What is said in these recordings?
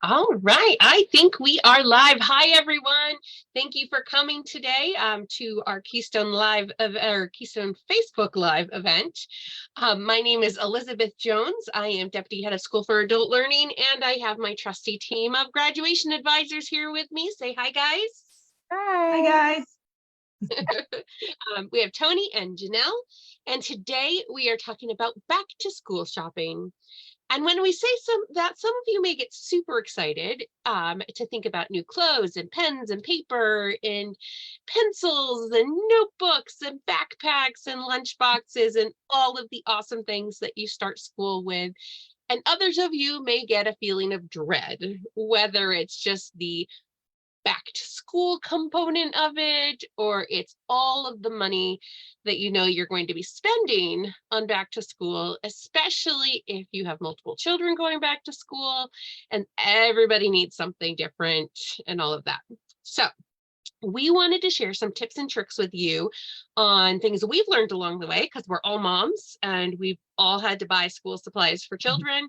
All right, I think we are live. Hi, everyone. Thank you for coming today to our Keystone Live or Keystone Facebook Live event. My name is Elizabeth Jones. I am Deputy Head of School for Adult Learning, and I have my trusty team of graduation advisors here with me. Say hi, guys. Hi. Hi, guys. We have Tony and Janelle, and today we are talking about back to school shopping. And when we say some of you may get super excited to think about new clothes and pens and paper and pencils and notebooks and backpacks and lunch boxes and all of the awesome things that you start school with. And others of you may get a feeling of dread, whether it's just the back to school component of it, or it's all of the money that you know you're going to be spending on back to school, especially if you have multiple children going back to school and everybody needs something different and all of that. So we wanted to share some tips and tricks with you on things we've learned along the way, because we're all moms and we've all had to buy school supplies for children.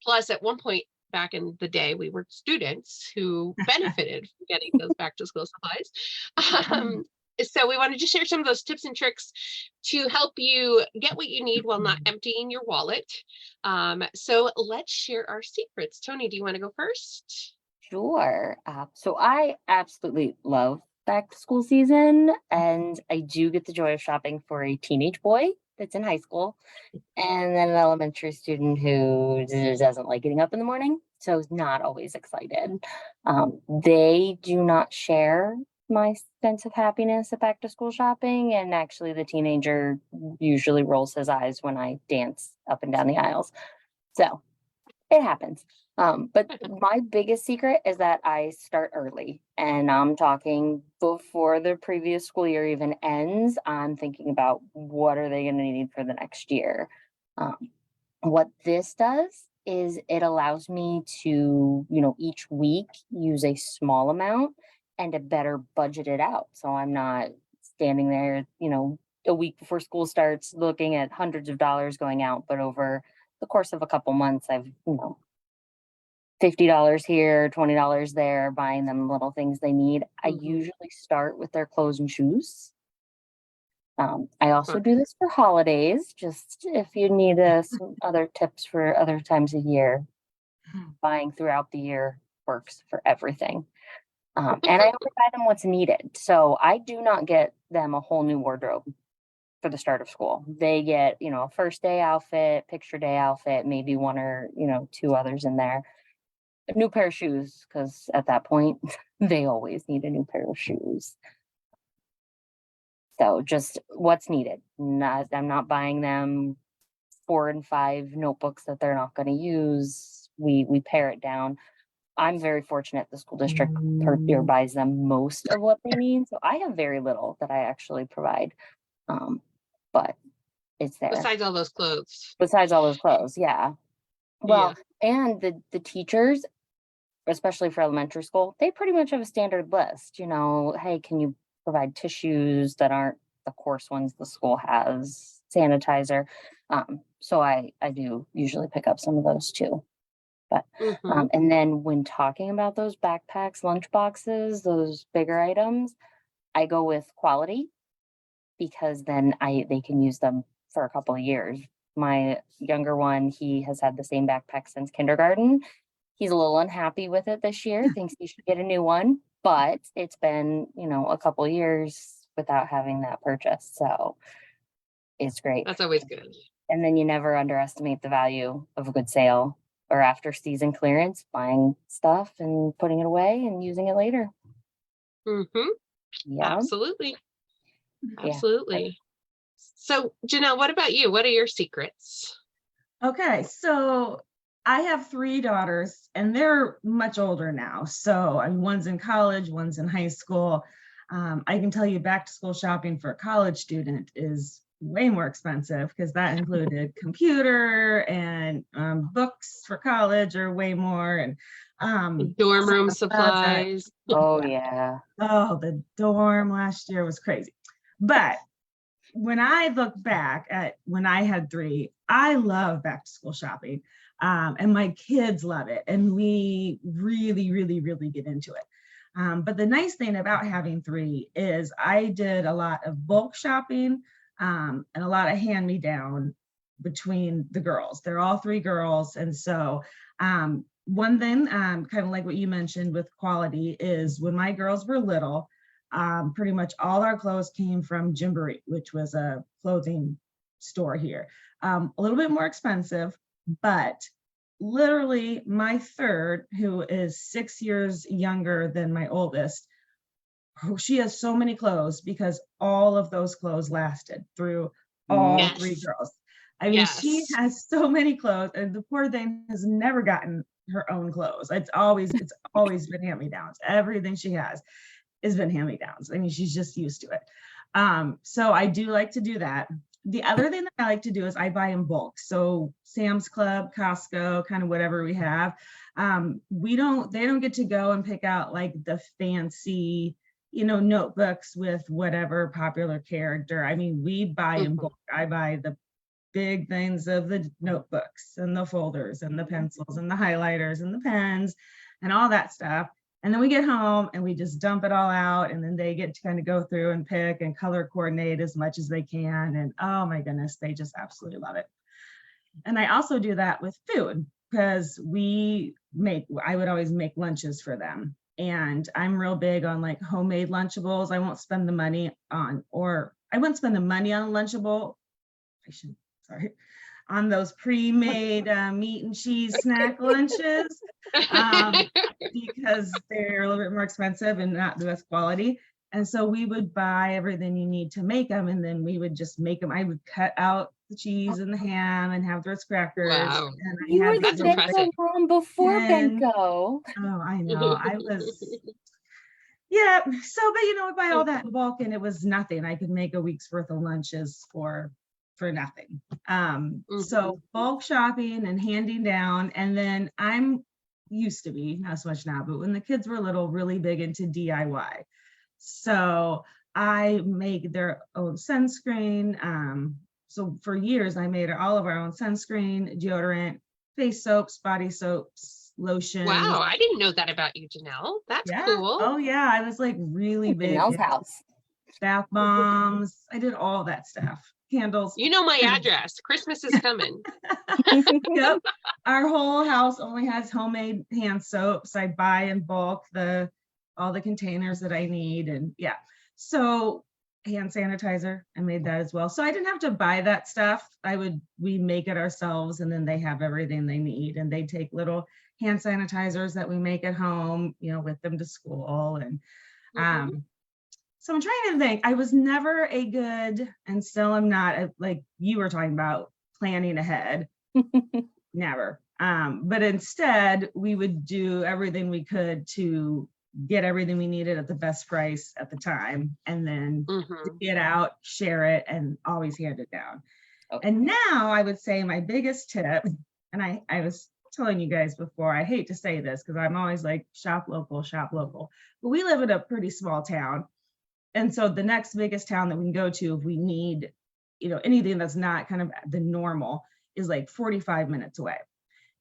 Plus, at one point back in the day, we were students who benefited from getting those back to school supplies. So we wanted to share some of those tips and tricks to help you get what you need while not emptying your wallet. So let's share our secrets. Tony, do you want to go first? Sure. So I absolutely love back to school season, and I do get the joy of shopping for a teenage boy that's in high school, and then an elementary student who doesn't like getting up in the morning, so is not always excited. They do not share my sense of happiness at back to school shopping, and actually the teenager usually rolls his eyes when I dance up and down the aisles. So it happens. But my biggest secret is that I start early, and I'm talking before the previous school year even ends. I'm thinking about what are they going to need for the next year. What this does is it allows me to, each week use a small amount and to better budget it out. So I'm not standing there, a week before school starts looking at hundreds of dollars going out, but over the course of a couple months, I've, $50 here, $20 there, buying them little things they need. I usually start with their clothes and shoes. I also do this for holidays, just if you need some other tips for other times of year. Buying throughout the year works for everything. And I only buy them what's needed. So I do not get them a whole new wardrobe for the start of school. They get, a first day outfit, picture day outfit, maybe one or, two others in there. A new pair of shoes, because at that point, they always need a new pair of shoes. So just what's needed. I'm not buying them 4 and 5 notebooks that they're not going to use. We pare it down. I'm very fortunate the school district per year buys them most of what they need. So I have very little that I actually provide. But it's there. Besides all those clothes. Yeah. Well, and the teachers, especially for elementary school, they pretty much have a standard list. Hey, can you provide tissues that aren't the coarse ones the school has, sanitizer. So I do usually pick up some of those too. But and then when talking about those backpacks, lunch boxes, those bigger items, I go with quality, because then they can use them for a couple of years. My younger one, he has had the same backpack since kindergarten. He's a little unhappy with it this year, thinks he should get a new one, but it's been, a couple of years without having that purchase. So it's great. That's always good. And then you never underestimate the value of a good sale or after season clearance, buying stuff and putting it away and using it later. Yeah. Absolutely. Yeah. Absolutely. So Janelle, what about you? What are your secrets? Okay, so I have 3 daughters and they're much older now. So one's in college, one's in high school. I can tell you back to school shopping for a college student is way more expensive, because that included computer and books for college are way more, and dorm room supplies. Oh yeah. Oh, the dorm last year was crazy. But when I look back at when I had three, I love back to school shopping. And my kids love it. And we really, really, really get into it. But the nice thing about having three is I did a lot of bulk shopping and a lot of hand-me-down between the girls. They're all three girls. And so one thing, kind of like what you mentioned with quality, is when my girls were little, pretty much all our clothes came from Gymboree, which was a clothing store here. A little bit more expensive, but literally my third, who is 6 years younger than my oldest, she has so many clothes because all of those clothes lasted through all three Yes. girls. I mean, she Yes. has so many clothes, and the poor thing has never gotten her own clothes. It's always been hand-me-downs. Everything she has been hand-me-downs. I mean, she's just used to it. So I do like to do that. The other thing that I like to do is I buy in bulk. So Sam's Club, Costco, kind of whatever we have. They don't get to go and pick out like the fancy, notebooks with whatever popular character. I mean, we buy in bulk. I buy the big things of the notebooks and the folders and the pencils and the highlighters and the pens and all that stuff. And then we get home and we just dump it all out, and then they get to kind of go through and pick and color coordinate as much as they can. And oh my goodness, they just absolutely love it. And I also do that with food because I would always make lunches for them. And I'm real big on like homemade Lunchables. I wouldn't spend the money on a Lunchable. On those pre-made meat and cheese snack lunches because they're a little bit more expensive and not the best quality. And so we would buy everything you need to make them, and then we would just make them. I would cut out the cheese and the ham and have those crackers. Wow. And I You had were the That's impressive. Benko mom before And- Benko. Oh, I know. Yeah. So, but we buy all that in bulk, and it was nothing. I could make a week's worth of lunches for nothing. So bulk shopping and handing down. And then I'm used to be, not so much now, but when the kids were little, really big into DIY. So I make their own sunscreen. So for years, I made all of our own sunscreen, deodorant, face soaps, body soaps, lotions. Wow, I didn't know that about you, Janelle. That's cool. Oh yeah, I was like really big. Janelle's house. Bath bombs. I did all that stuff. Candles. You know my address. Christmas is coming. Yep. Our whole house only has homemade hand soaps. I buy in bulk all the containers that I need. And yeah. So hand sanitizer, I made that as well. So I didn't have to buy that stuff. We make it ourselves, and then they have everything they need. And they take little hand sanitizers that we make at home, with them to school. And so I'm trying to think. I was never a good, and still am not, like you were talking about, planning ahead. Never. But instead, we would do everything we could to get everything we needed at the best price at the time, and then get out, share it, and always hand it down. Okay. And now I would say my biggest tip, and I was telling you guys before, I hate to say this because I'm always like, shop local, but we live in a pretty small town. And so the next biggest town that we can go to if we need, anything that's not kind of the normal, is like 45 minutes away.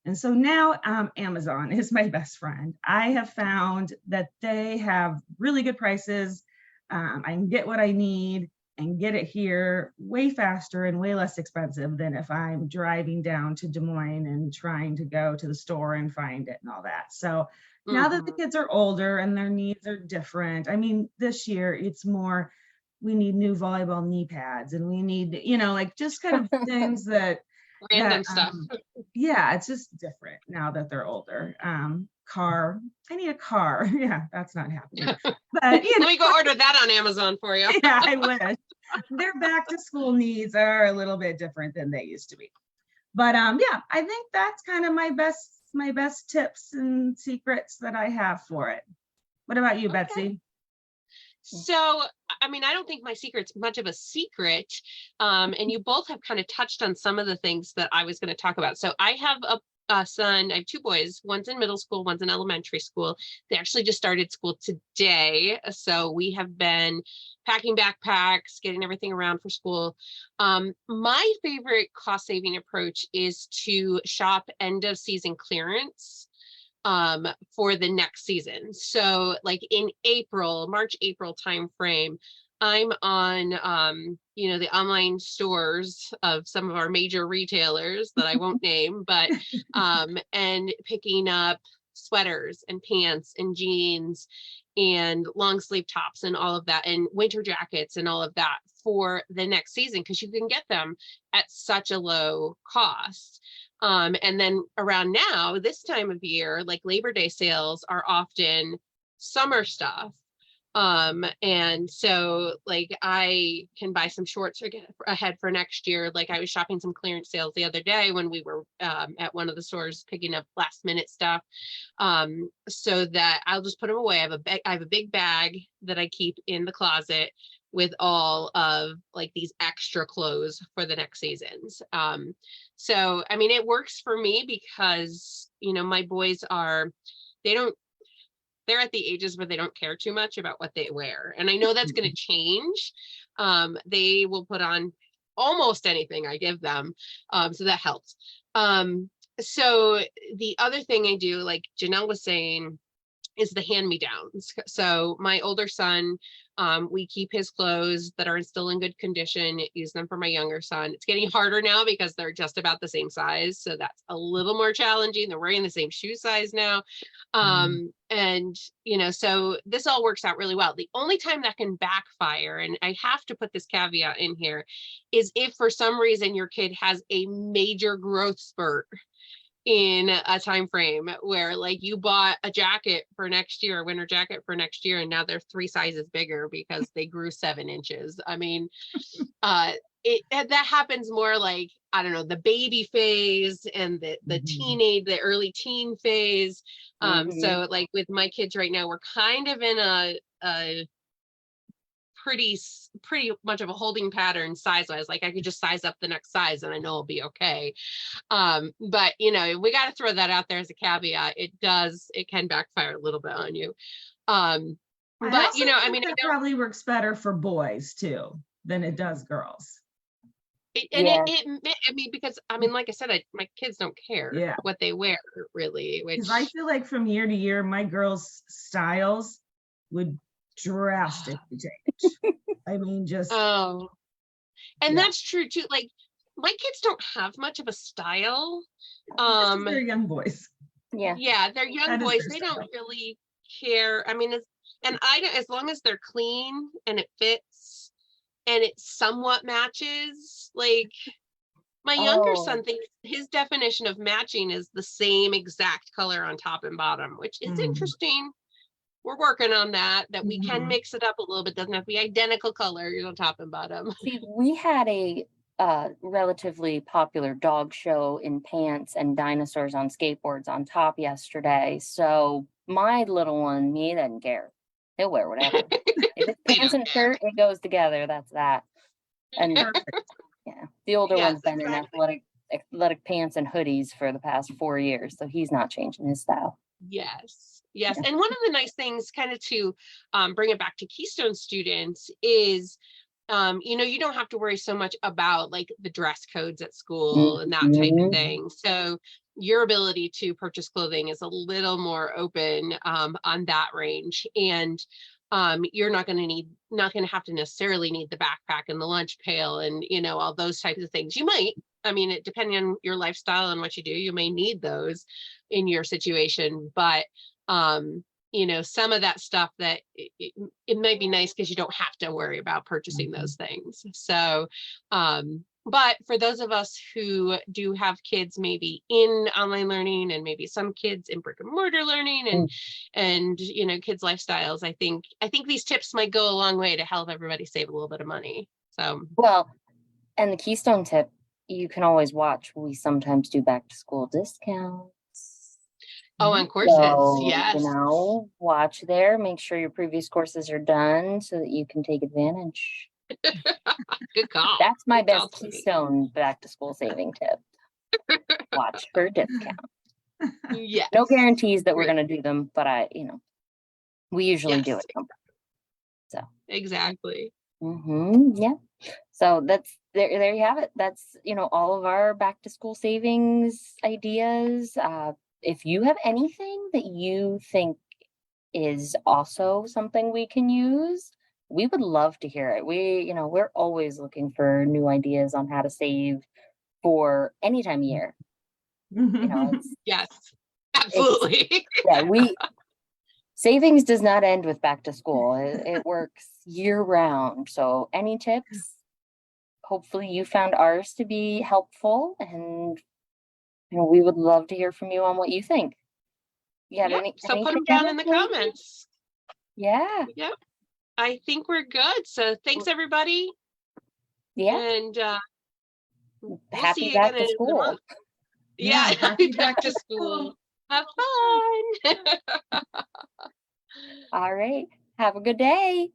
And so now Amazon is my best friend. I have found that they have really good prices. I can get what I need and get it here way faster and way less expensive than if I'm driving down to Des Moines and trying to go to the store and find it and all that. So now that the kids are older and their needs are different, I mean, this year it's more, we need new volleyball knee pads, and we need, like just kind of things that random stuff. Yeah, it's just different now that they're older. I need a car. Yeah, that's not happening. But let me go order that on Amazon for you. Yeah, I wish. Their back to school needs are a little bit different than they used to be. But yeah, I think that's kind of my best tips and secrets that I have for it. What about you, Betsy? So, I mean, I don't think my secret's much of a secret. And you both have kind of touched on some of the things that I was going to talk about. So I have son, I have two boys, one's in middle school, one's in elementary school. They actually just started school today. So we have been packing backpacks, getting everything around for school. My favorite cost saving approach is to shop end of season clearance for the next season. So like in March, April timeframe, I'm on, the online stores of some of our major retailers that I won't name, but, and picking up sweaters and pants and jeans and long sleeve tops and all of that, and winter jackets and all of that for the next season, because you can get them at such a low cost. And then around now, this time of year, like Labor Day sales are often summer stuff. And so like I can buy some shorts or get ahead for next year. Like I was shopping some clearance sales the other day when we were at one of the stores picking up last minute stuff, so that I'll just put them away. I have a big bag that I keep in the closet with all of like these extra clothes for the next seasons. So I mean, it works for me because my boys they don't they're at the ages where they don't care too much about what they wear. And I know that's going to change. They will put on almost anything I give them. So that helps. So the other thing I do, like Janelle was saying, is the hand-me-downs. So my older son, we keep his clothes that are still in good condition, use them for my younger son. It's getting harder now because they're just about the same size. So that's a little more challenging. They're wearing the same shoe size now. And, so this all works out really well. The only time that can backfire, and I have to put this caveat in here, is if for some reason your kid has a major growth spurt in a time frame where like you bought a jacket for next year, a winter jacket for next year, and now they're 3 sizes bigger because they grew 7 inches. I mean, that happens more like, I don't know, the baby phase and the early teen phase. So like with my kids right now, we're kind of in a pretty much of a holding pattern size wise. Like I could just size up the next size and I know it'll be okay. But we got to throw that out there as a caveat. It can backfire a little bit on you. But I mean, that probably works better for boys too than it does girls. I mean, because I mean, like I said, my kids don't care what they wear really, because I feel like from year to year, my girls' styles would drastically change. I mean, just and that's true too. Like my kids don't have much of a style. They're young boys. Yeah, they're young boys. They don't really care. I mean, as long as they're clean and it fits and it somewhat matches. Like my younger son thinks his definition of matching is the same exact color on top and bottom, which is interesting. We're working on that we can mix it up a little bit. Doesn't have to be identical colors on top and bottom. See, we had a relatively popular dog show in pants and dinosaurs on skateboards on top yesterday. So my little one, he doesn't care. He'll wear whatever. If it's pants and shirt, it goes together. That's that. And the older one's been in athletic pants and hoodies for the past 4 years, so he's not changing his style. Yes. And one of the nice things kind of to bring it back to Keystone students is, you don't have to worry so much about like the dress codes at school and that type of thing. So your ability to purchase clothing is a little more open on that range. And you're not going to have to necessarily need the backpack and the lunch pail and, all those types of things. You might, depending on your lifestyle and what you do, you may need those in your situation, but some of that stuff that it might be nice because you don't have to worry about purchasing those things. So, but for those of us who do have kids maybe in online learning and maybe some kids in brick and mortar learning and kids' lifestyles, I think these tips might go a long way to help everybody save a little bit of money. So, well, and the Keystone tip, you can always watch. We sometimes do back to school discounts. Oh, on courses, so, yes. Watch there. Make sure your previous courses are done so that you can take advantage. Good call. That's my best Keystone back to school saving tip. Watch for a discount. Yes. No guarantees that we're Great. going to do them, but we usually do Yes, it. So, exactly. yeah. So that's there you have it. That's, all of our back to school savings ideas. If you have anything that you think is also something we can use, we would love to hear it. We're always looking for new ideas on how to save for any time of year. It's Yes, it's absolutely. yeah, savings does not end with back to school. It works year round. So any tips? Hopefully you found ours to be helpful, and we would love to hear from you on what you think. You got Yep. So put anything them down else, in the Lindsay? comments. Yeah. Yep. I think we're good. So thanks, everybody. Yeah. And we'll Happy see you again back to in a school. month. Yeah, happy back to school. Have fun. All right. Have a good day.